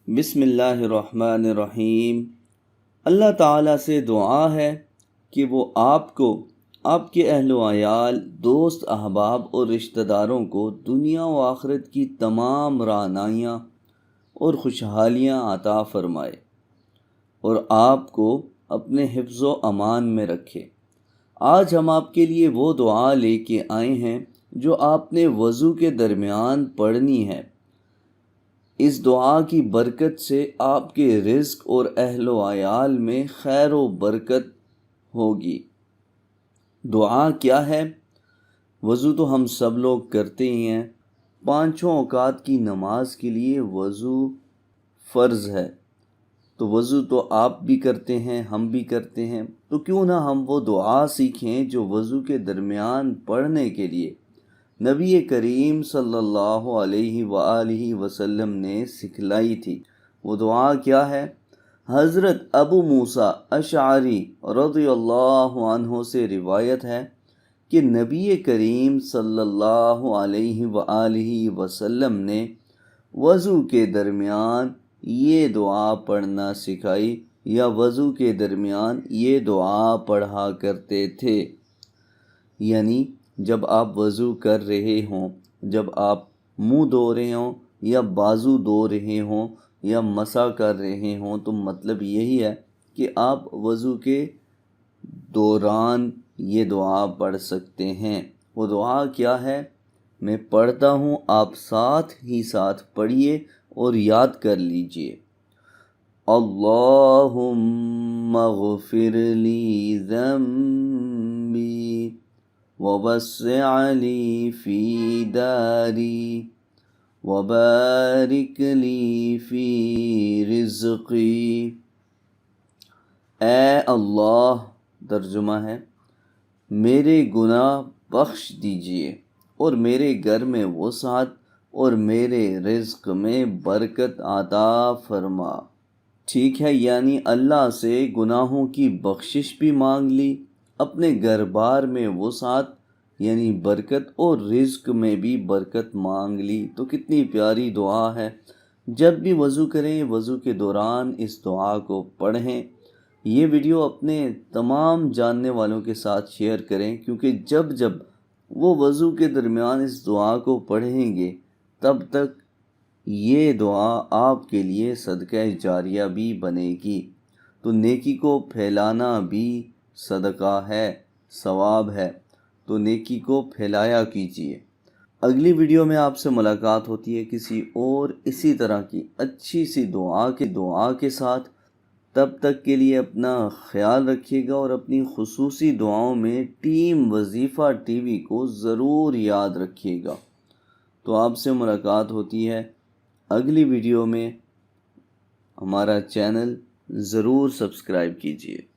بسم اللہ الرحمن الرحیم۔ اللہ تعالیٰ سے دعا ہے کہ وہ آپ کو، آپ کے اہل و عیال، دوست احباب اور رشتہ داروں کو دنیا و آخرت کی تمام رعنائیاں اور خوشحالیاں عطا فرمائے اور آپ کو اپنے حفظ و امان میں رکھے۔ آج ہم آپ کے لیے وہ دعا لے کے آئے ہیں جو آپ نے وضو کے درمیان پڑھنی ہے۔ اس دعا کی برکت سے آپ کے رزق اور اہل و عیال میں خیر و برکت ہوگی۔ دعا کیا ہے؟ وضو تو ہم سب لوگ کرتے ہی ہیں۔ پانچوں اوقات کی نماز کے لیے وضو فرض ہے، تو وضو تو آپ بھی کرتے ہیں، ہم بھی کرتے ہیں، تو کیوں نہ ہم وہ دعا سیکھیں جو وضو کے درمیان پڑھنے کے لیے نبی کریم صلی اللہ علیہ وآلہ وسلم نے سکھلائی تھی۔ وہ دعا کیا ہے؟ حضرت ابو موسیٰ اشعری رضی اللہ عنہ سے روایت ہے کہ نبی کریم صلی اللہ علیہ وآلہ وسلم نے وضو کے درمیان یہ دعا پڑھنا سکھائی، یا وضو کے درمیان یہ دعا پڑھا کرتے تھے۔ یعنی جب آپ وضو کر رہے ہوں، جب آپ منہ دھو رہے ہوں یا بازو دھو رہے ہوں یا مسح کر رہے ہوں، تو مطلب یہی ہے کہ آپ وضو کے دوران یہ دعا پڑھ سکتے ہیں۔ وہ دعا کیا ہے؟ میں پڑھتا ہوں، آپ ساتھ ہی ساتھ پڑھیے اور یاد کر لیجئے۔ اللہم اغفر لی ذنبی ووسع لی فی داری وبارک لی فی رزقی۔ اے اللہ، ترجمہ ہے، میرے گناہ بخش دیجئے اور میرے گھر میں وسعت اور میرے رزق میں برکت عطا فرما۔ ٹھیک ہے، یعنی اللہ سے گناہوں کی بخشش بھی مانگ لی، اپنے گھر بار میں وسعت یعنی برکت اور رزق میں بھی برکت مانگ لی۔ تو کتنی پیاری دعا ہے۔ جب بھی وضو کریں، وضو کے دوران اس دعا کو پڑھیں۔ یہ ویڈیو اپنے تمام جاننے والوں کے ساتھ شیئر کریں، کیونکہ جب جب وہ وضو کے درمیان اس دعا کو پڑھیں گے، تب تک یہ دعا آپ کے لیے صدقہ جاریہ بھی بنے گی۔ تو نیکی کو پھیلانا بھی صدقہ ہے، ثواب ہے، تو نیکی کو پھیلایا کیجیے۔ اگلی ویڈیو میں آپ سے ملاقات ہوتی ہے کسی اور اسی طرح کی اچھی سی دعا کے ساتھ۔ تب تک کے لیے اپنا خیال رکھیے گا اور اپنی خصوصی دعاؤں میں ٹیم وظیفہ ٹی وی کو ضرور یاد رکھیے گا۔ تو آپ سے ملاقات ہوتی ہے اگلی ویڈیو میں۔ ہمارا چینل ضرور سبسکرائب کیجیے۔